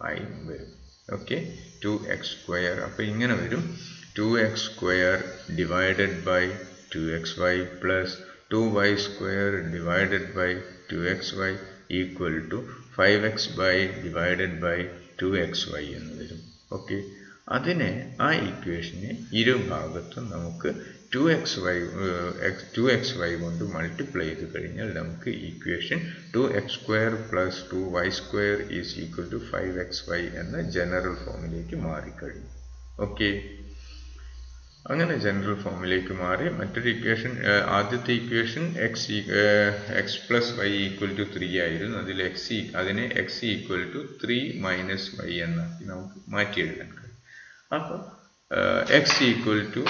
ആയി വരും. Okay, 2x². അപ്പോൾ ഇങ്ങനെ വരും, 2x² divided by 2xy plus 2y² divided by 2xy equal to 5x divided by 2xy എന്ന് വരും. ഓക്കെ, അതിനെ ആ ഇക്വേഷനെ ഇരുഭാഗത്തും നമുക്ക് 2xy കൊണ്ട് മൾട്ടിപ്ലൈ ചെയ്ത് കഴിഞ്ഞാൽ നമുക്ക് equation 2x² plus 2y² is equal to 5xy എന്ന ജനറൽ ഫോമിലേക്ക് മാറിക്കഴിഞ്ഞു. ഓക്കെ, അങ്ങനെ ജനറൽ ഫോമിലേക്ക് മാറി. മറ്റൊരു ഇക്വേഷൻ, ആദ്യത്തെ equation X plus Y equal to 3 ആയിരുന്നു. അതിനെ x equal to 3 minus Y എന്നാക്കി നമുക്ക് മാറ്റി എഴുതാൻ കഴിയും. അപ്പോൾ x equal to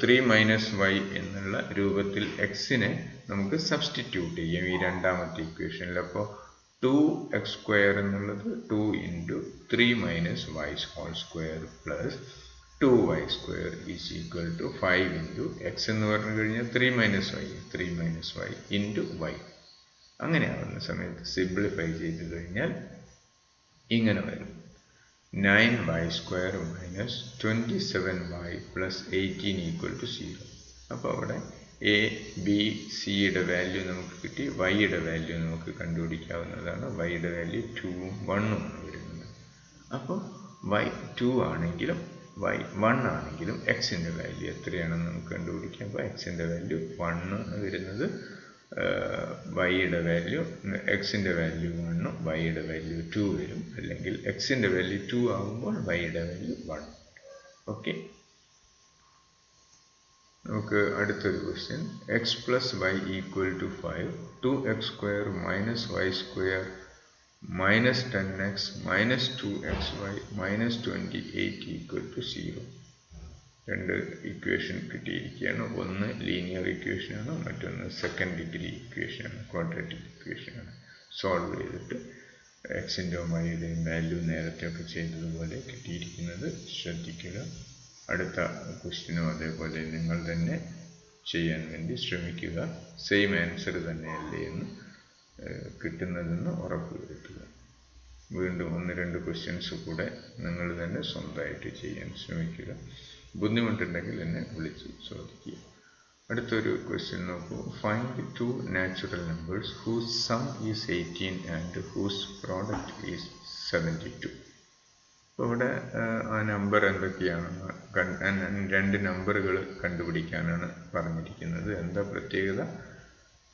3 minus Y എന്നുള്ള രൂപത്തിൽ എക്സിനെ നമുക്ക് സബ്സ്റ്റിറ്റ്യൂട്ട് ചെയ്യാം ഈ രണ്ടാമത്തെ ഇക്വേഷനിൽ. അപ്പോൾ 2x² എന്നുള്ളത് 2 × 3 minus Y whole square plus 2y² is equal to 5 × x എന്ന് പറഞ്ഞു കഴിഞ്ഞാൽ 3 മൈനസ് വൈ ഇൻറ്റു വൈ. അങ്ങനെ ആവുന്ന സമയത്ത് സിംപ്ലിഫൈ ചെയ്ത് കഴിഞ്ഞാൽ ഇങ്ങനെ വരും, 9y² minus 27y plus 18 equal to 0. അപ്പോൾ അവിടെ a b cയുടെ വാല്യൂ നമുക്ക് കിട്ടി. വൈയുടെ വാല്യൂ നമുക്ക് കണ്ടുപിടിക്കാവുന്നതാണ്. വൈയുടെ വാല്യൂ 2ഉം 1ഉം ആണ് വരുന്നത്. അപ്പോൾ y 2 ആണെങ്കിലും y 1 ആണെങ്കിലും എക്സിൻ്റെ വാല്യൂ എത്രയാണെന്ന് നമുക്ക് കണ്ടുപിടിക്കാം. അപ്പോൾ എക്സിൻ്റെ വാല്യൂ 1 ആണ് വരുന്നത്. വൈയുടെ വാല്യൂ, എക്സിൻ്റെ വാല്യൂ 1, വൈയുടെ വാല്യൂ 2 വരും. അല്ലെങ്കിൽ എക്സിൻ്റെ വാല്യൂ 2 ആകുമ്പോൾ വൈയുടെ വാല്യൂ 1. ഓക്കെ, നമുക്ക് അടുത്തൊരു question, X plus Y equal to 5, 2x² minus y² minus 10x minus 2xy minus 28 equal to 0. രണ്ട് ഇക്വേഷൻ കിട്ടിയിരിക്കുകയാണ്. ഒന്ന് ലീനിയർ ഇക്വേഷനാണ്, മറ്റൊന്ന് സെക്കൻഡ് ഡിഗ്രി ഇക്വേഷനാണ്, ക്വാഡ്രാറ്റിക് ഇക്വേഷനാണ്. സോൾവ് ചെയ്തിട്ട് എക്സിൻ്റെയും വൈയുടെയും വാല്യൂ നേരത്തെ ഒക്കെ ചെയ്തതുപോലെ കിട്ടിയിരിക്കുന്നത് ശ്രദ്ധിക്കുക. അടുത്ത ക്വസ്റ്റ്യനും അതേപോലെ നിങ്ങൾ തന്നെ ചെയ്യാൻ വേണ്ടി ശ്രമിക്കുക. സെയിം ആൻസർ തന്നെയല്ലേ എന്ന് കിട്ടുന്നതെന്ന് ഉറപ്പുവരുത്തുക. വീണ്ടും 1-2 ക്വസ്റ്റ്യൻസ് കൂടെ നിങ്ങൾ തന്നെ സ്വന്തമായിട്ട് ചെയ്യാൻ ശ്രമിക്കുക. ബുദ്ധിമുട്ടുണ്ടെങ്കിൽ എന്നെ വിളിച്ച് ചോദിക്കുക. അടുത്തൊരു ക്വസ്റ്റ്യൻ നോക്കൂ. Find 2 natural numbers whose sum is 18 and whose product is 72. അപ്പോൾ ഇവിടെ ആ നമ്പർ എന്തൊക്കെയാണെന്ന് 2 നമ്പറുകൾ കണ്ടുപിടിക്കാനാണ് പറഞ്ഞിരിക്കുന്നത്. എന്താ പ്രത്യേകത?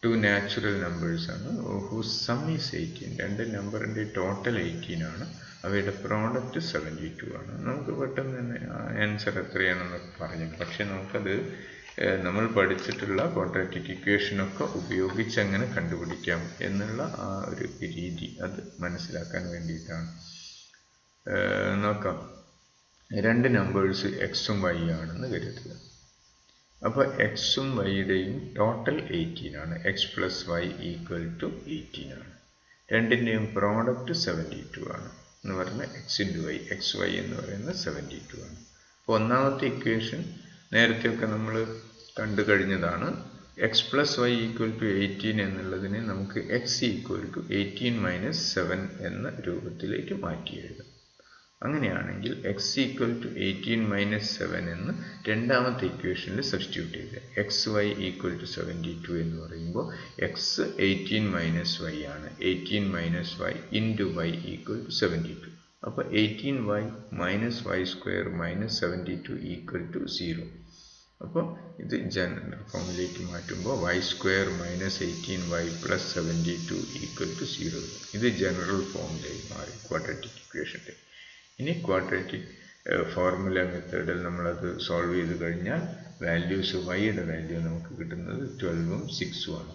2 നാച്ചുറൽ നമ്പേഴ്സാണ്. Whose sum is 18. 2 നമ്പറിൻ്റെ ടോട്ടൽ 18 ആണ്. അവയുടെ പ്രോഡക്റ്റ് 72 ആണ്. നമുക്ക് പെട്ടെന്ന് തന്നെ ആൻസർ എത്രയാണെന്നൊക്കെ പറഞ്ഞു. പക്ഷെ നമുക്കത് നമ്മൾ പഠിച്ചിട്ടുള്ള ക്വാഡ്രാറ്റിക് ഇക്വേഷനൊക്കെ ഉപയോഗിച്ച് അങ്ങനെ കണ്ടുപിടിക്കാം എന്നുള്ള ആ ഒരു രീതി അത് മനസ്സിലാക്കാൻ വേണ്ടിയിട്ടാണ്. നോക്കാം. 2 നമ്പേഴ്സ് എക്സും വൈ ആണെന്ന് കരുതുക. അപ്പോൾ എക്സും വൈയുടെയും ടോട്ടൽ 18 ആണ്. X plus Y equal to 18 ആണ്. രണ്ടിൻ്റെയും പ്രോഡക്റ്റ് 72 ആണ് എന്ന് പറഞ്ഞാൽ X into Y, X Y എന്ന് പറയുന്നത് 72 ആണ്. അപ്പോൾ ഒന്നാമത്തെ ഇക്വേഷൻ നേരത്തെയൊക്കെ നമ്മൾ കണ്ടു കഴിഞ്ഞതാണ്. X plus Y equal to 18 എന്നുള്ളതിനെ നമുക്ക് എക്സ് ഈക്വൽ ടു 18 - 7 എന്ന രൂപത്തിലേക്ക് മാറ്റി എഴുതാം. അങ്ങനെയാണെങ്കിൽ എക്സ് ഈക്വൽ ടു 18 - 7 എന്ന് രണ്ടാമത്തെ ഇക്വേഷനിൽ സബ്സ്റ്റിറ്റ്യൂട്ട് ചെയ്ത് എക്സ് വൈ ഈക്വൽ ടു 72 എന്ന് പറയുമ്പോൾ എക്സ് 18 - y ആണ്. 18 - y into Y equal to 72. അപ്പോൾ 18y - y² - 72 ഈക്വൽ ടു 0. അപ്പോൾ ഇത് ജനറൽ ഫോമിലേക്ക് മാറ്റുമ്പോൾ y² - 18y + 72 ഈക്വൽ ടു 0. ഇത് ജനറൽ ഫോമിലേക്ക് മാറി ക്വാഡ്രാറ്റിക് ഇക്വേഷൻ്റെ. ഇനി ക്വാഡ്രാറ്റിക് ഫോർമുല മെത്തേഡിൽ നമ്മളത് സോൾവ് ചെയ്ത് കഴിഞ്ഞാൽ വാല്യൂസ് വൈയുടെ വാല്യൂ നമുക്ക് കിട്ടുന്നത് 12ഉം 6ഉം ആണ്.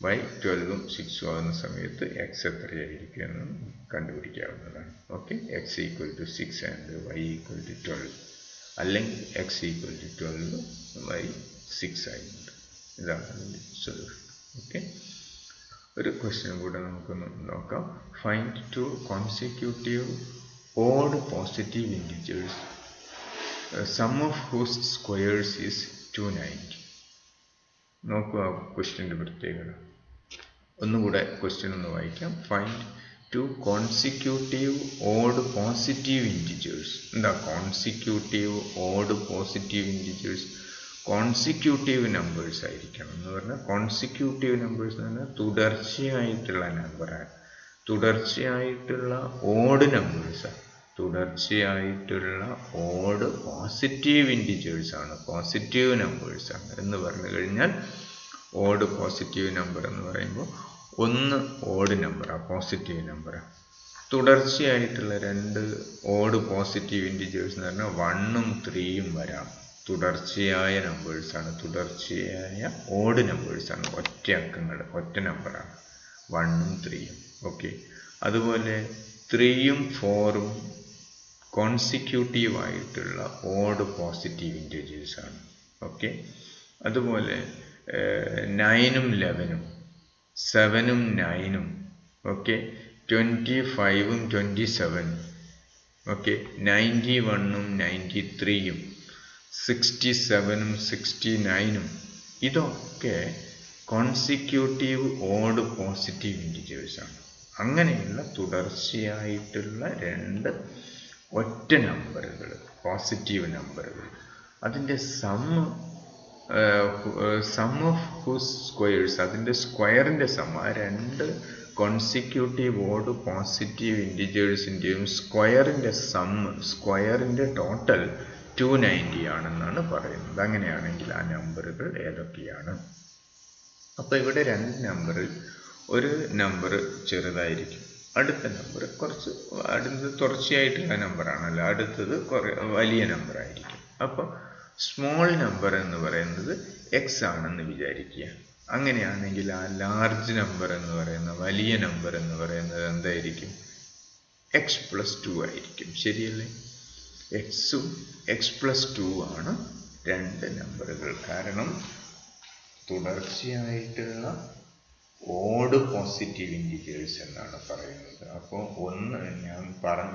y 12ഉം 6ഉം ആകുന്ന സമയത്ത് എക്സ് എത്രയായിരിക്കും എന്ന് കണ്ടുപിടിക്കാവുന്നതാണ്. Okay, x equal to 6 and y equal to 12, അല്ലെങ്കിൽ എക്സ് ഈക്വൽ ടു 12 വൈ 6 ആയിട്ടുണ്ട്. ഇതാണ് അതിൻ്റെ സൊല്യൂഷൻ. ഓക്കെ, ഒരു ക്വസ്റ്റ്യൻ കൂടെ നമുക്കൊന്ന് നോക്കാം. Find 2 consecutive odd positive integers, sum of whose squares is 290. നോക്കുക ക്വസ്റ്റ്യൻ്റെ പ്രത്യേകത. ഒന്നുകൂടെ ക്വസ്റ്റ്യൻ ഒന്ന് വായിക്കാം. Find 2 consecutive odd positive integers. എന്താ consecutive odd positive integers? Consecutive numbers ആയിരിക്കണം എന്ന് പറഞ്ഞാൽ, കോൺസിക്യൂട്ടീവ് നമ്പേഴ്സ് എന്ന് പറഞ്ഞാൽ തുടർച്ചയായിട്ടുള്ള നമ്പറാണ്. തുടർച്ചയായിട്ടുള്ള ഓഡ് നമ്പേഴ്സാണ്. തുടർച്ചയായിട്ടുള്ള ഓഡ് പോസിറ്റീവ് ഇൻറ്റിജേഴ്സ് ആണ്, പോസിറ്റീവ് നമ്പേഴ്സ് ആണ് എന്ന് പറഞ്ഞു കഴിഞ്ഞാൽ, ഓഡ് പോസിറ്റീവ് നമ്പർ എന്ന് പറയുമ്പോൾ 1 ഓഡ് നമ്പറാണ്, പോസിറ്റീവ് നമ്പറാണ്. തുടർച്ചയായിട്ടുള്ള 2 ഓഡ് പോസിറ്റീവ് ഇൻറ്റിജേഴ്സ് എന്ന് പറഞ്ഞാൽ 1ഉം 3ഉം വരാം. തുടർച്ചയായ നമ്പേഴ്സാണ്, തുടർച്ചയായ ഓഡ് നമ്പേഴ്സാണ്, ഒറ്റ അക്കങ്ങൾ, ഒറ്റ നമ്പറാണ് 1ഉം 3ഉം. ഓക്കെ, അതുപോലെ 3ഉം 4ഉം കോൺസിക്യൂട്ടീവ് ആയിട്ടുള്ള ഓഡ് പോസിറ്റീവ് ഇൻറ്റിജേഴ്സ് ആണ്. ഓക്കെ, അതുപോലെ 9ഉം 11ഉം 7ഉം 9ഉം ഓക്കെ, 25ഉം 27ഉം ഓക്കെ, 91ഉം 93ഉം 67ഉം 69ഉം ഇതൊക്കെ കോൺസിക്യൂട്ടീവ് ഓഡ് പോസിറ്റീവ് ഇൻറ്റിജേഴ്സ് ആണ്. അങ്ങനെയുള്ള തുടർച്ചയായിട്ടുള്ള 2 ഒറ്റ നമ്പറുകൾ, പോസിറ്റീവ് നമ്പറുകൾ, അതിൻ്റെ സം ഓഫ് ഹൂസ് സ്ക്വയേഴ്സ്, അതിൻ്റെ സ്ക്വയറിൻ്റെ സം, ആ 2 കോൺസിക്യൂട്ടീവ് ഓഡ് പോസിറ്റീവ് ഇൻറ്റിജേഴ്സിൻ്റെയും സ്ക്വയറിൻ്റെ സം, സ്ക്വയറിൻ്റെ ടോട്ടൽ 290 ആണെന്നാണ് പറയുന്നത്. അങ്ങനെയാണെങ്കിൽ ആ നമ്പറുകൾ ഏതൊക്കെയാണ്? അപ്പോൾ ഇവിടെ 2 നമ്പറിൽ ഒരു നമ്പർ ചെറുതായിരിക്കും, അടുത്ത നമ്പർ അടുത്തത് തുടർച്ചയായിട്ടുള്ള നമ്പറാണല്ലോ, അടുത്തത് വലിയ നമ്പറായിരിക്കും. അപ്പോൾ സ്മോൾ നമ്പർ എന്ന് പറയുന്നത് എക്സ് ആണെന്ന് വിചാരിക്കുക. അങ്ങനെയാണെങ്കിൽ ആ ലാർജ് നമ്പർ എന്ന് പറയുന്ന, വലിയ നമ്പർ എന്ന് പറയുന്നത് എന്തായിരിക്കും? എക്സ് പ്ലസ് 2 ആയിരിക്കും. ശരിയല്ലേ? എക്സും എക്സ് പ്ലസ് 2 ആണ് 2 നമ്പറുകൾ. കാരണം തുടർച്ചയായിട്ടുള്ള ഓഡ് പോസിറ്റീവ് ഇൻറ്റിജേഴ്സ് എന്നാണ് പറയുന്നത്. അപ്പോൾ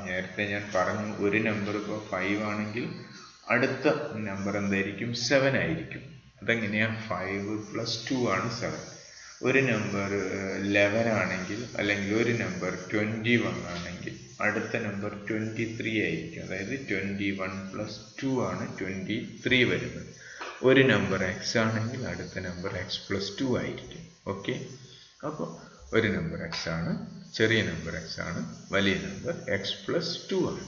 നേരത്തെ ഞാൻ പറഞ്ഞു, ഒരു നമ്പർ ഇപ്പോൾ 5 ആണെങ്കിൽ അടുത്ത നമ്പർ എന്തായിരിക്കും? 7 ആയിരിക്കും. അതെങ്ങനെയാ? 5 + 2 ആണ് 7. ഒരു നമ്പർ 11 ആണെങ്കിൽ അല്ലെങ്കിൽ ഒരു നമ്പർ 21 ആണെങ്കിൽ അടുത്ത നമ്പർ 23 ആയിരിക്കും. അതായത് 21 + 2 ആണ് 23 വരുന്നത്. ഒരു നമ്പർ എക്സ് ആണെങ്കിൽ അടുത്ത നമ്പർ എക്സ് + 2 ആയിരിക്കും. ഓക്കെ, അപ്പോൾ ഒരു നമ്പർ എക്സ് ആണ്, ചെറിയ നമ്പർ എക്സ് ആണ്, വലിയ നമ്പർ എക്സ് + 2 ആണ്.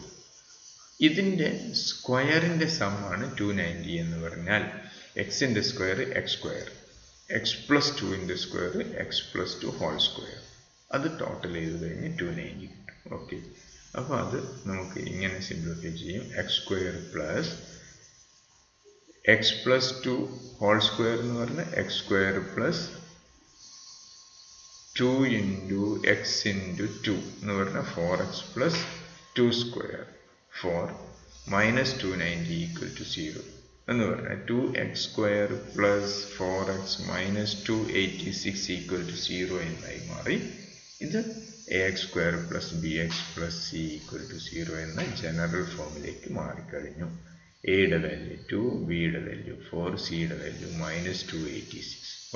ഇതിൻ്റെ സ്ക്വയറിൻ്റെ സമ്മാണ് 290 എന്ന് പറഞ്ഞാൽ എക്സിൻ്റെ സ്ക്വയർ എക്സ് സ്ക്വയർ, എക്സ് + 2ൻ്റെ സ്ക്വയർ എക്സ് + 2 ഹോൾ സ്ക്വയർ. അത് ടോട്ടൽ ചെയ്ത് കഴിഞ്ഞ് 290 കിട്ടും. ഓക്കെ, അപ്പോൾ അത് നമുക്ക് ഇങ്ങനെ സിംപ്ലിഫൈ ചെയ്യും. X square plus X + 2 whole square എന്ന് പറഞ്ഞാൽ എക്സ് സ്ക്വയർ പ്ലസ് 2 × x × 2 എന്ന് പറഞ്ഞാൽ 4x + 2 സ്ക്വയർ. 4 - 290 = 0 എന്ന് പറഞ്ഞാൽ 2x² + 4x - 286 = 0 എന്നായി മാറി. ഇത് ax² + bx + c = 0 എന്ന ജനറൽ ഫോമിലേക്ക് മാറിക്കഴിഞ്ഞു. എയുടെ വാല്യൂ 2, ബിയുടെ വാല്യൂ 4, സിയുടെ വാല്യൂ -286.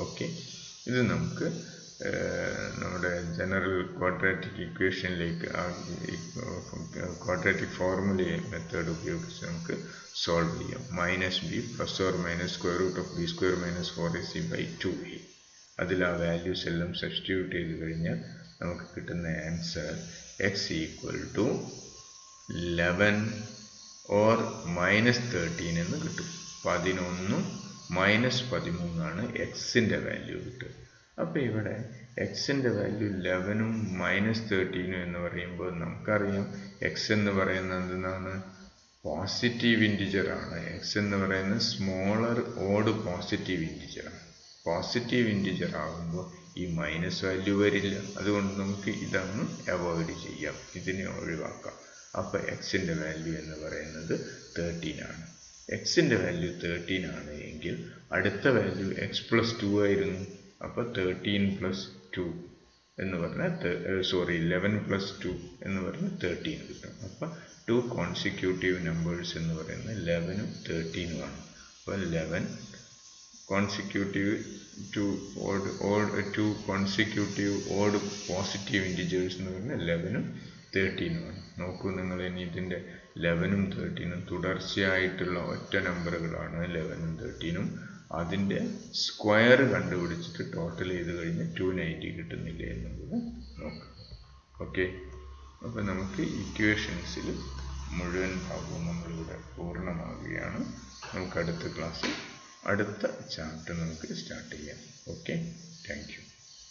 ഓക്കെ, ഇത് നമുക്ക് നമ്മുടെ ജനറൽ ക്വാഡ്രാറ്റിക് ഇക്വേഷനിലേക്ക് ക്വാഡ്രാറ്റിക് ഫോർമുല മെത്തേഡ് ഉപയോഗിച്ച് നമുക്ക് സോൾവ് ചെയ്യാം. -b ± √b² - 4ac/2a. അതിൽ ആ വാല്യൂസ് എല്ലാം സബ്സ്റ്റിറ്റ്യൂട്ട് ചെയ്ത് കഴിഞ്ഞാൽ നമുക്ക് കിട്ടുന്ന ആൻസർ x = 11 or -13 എന്ന് കിട്ടും. 11ഉം -13 ആണ് എക്സിൻ്റെ വാല്യൂ കിട്ടുക. അപ്പോൾ ഇവിടെ എക്സിൻ്റെ വാല്യൂ 11ഉം -13 എന്ന് പറയുമ്പോൾ നമുക്കറിയാം എക്സ് എന്ന് പറയുന്നത് എന്താണ്? പോസിറ്റീവ് ഇൻറ്റിജർ ആണ്. എക്സ് എന്ന് പറയുന്നത് സ്മോളർ ഓഡ് പോസിറ്റീവ് ഇൻറ്റിജർ ആണ്. പോസിറ്റീവ് ഇൻറ്റിജർ ആകുമ്പോൾ ഈ മൈനസ് വാല്യൂ വരില്ല. അതുകൊണ്ട് നമുക്ക് ഇതൊന്ന് അവോയ്ഡ് ചെയ്യാം, ഇതിനെ ഒഴിവാക്കാം. അപ്പോൾ എക്സിൻ്റെ വാല്യൂ എന്ന് പറയുന്നത് 13 ആണ്. എക്സിൻ്റെ വാല്യൂ 13 ആണ് എങ്കിൽ അടുത്ത വാല്യൂ എക്സ് + 2 ആയിരുന്നു. അപ്പോൾ 13 + 2 എന്ന് പറഞ്ഞാൽ 11 + 2 എന്ന് പറഞ്ഞാൽ 13 കിട്ടും. അപ്പോൾ 2 കോൺസിക്യൂട്ടീവ് നമ്പേഴ്സ് എന്ന് പറയുന്നത് 11ഉം 13ഉം ആണ്. അപ്പോൾ 11 consecutive 2 consecutive odd positive integers എന്ന് പറഞ്ഞാൽ 11ഉം 13ഉം ആണ്. നോക്കൂ നിങ്ങൾ, ഇനി ഇതിൻ്റെ 11ഉം 13ഉം തുടർച്ചയായിട്ടുള്ള ഒറ്റ നമ്പറുകളാണ് 11ഉം 13ഉം. അതിൻ്റെ സ്ക്വയർ കണ്ടുപിടിച്ചിട്ട് ടോട്ടൽ ചെയ്ത് കഴിഞ്ഞ് 290 കിട്ടുന്നില്ല എന്നുള്ളത് നോക്കാം. ഓക്കെ, അപ്പോൾ നമുക്ക് ഇക്വേഷൻസിൽ മുഴുവൻ ഭാഗവും നമ്മളിവിടെ പൂർണ്ണമാകുകയാണ്. നമുക്ക് അടുത്ത ക്ലാസ്സിൽ അടുത്ത ചാപ്റ്റർ നമുക്ക് സ്റ്റാർട്ട് ചെയ്യാം. Okay, thank you.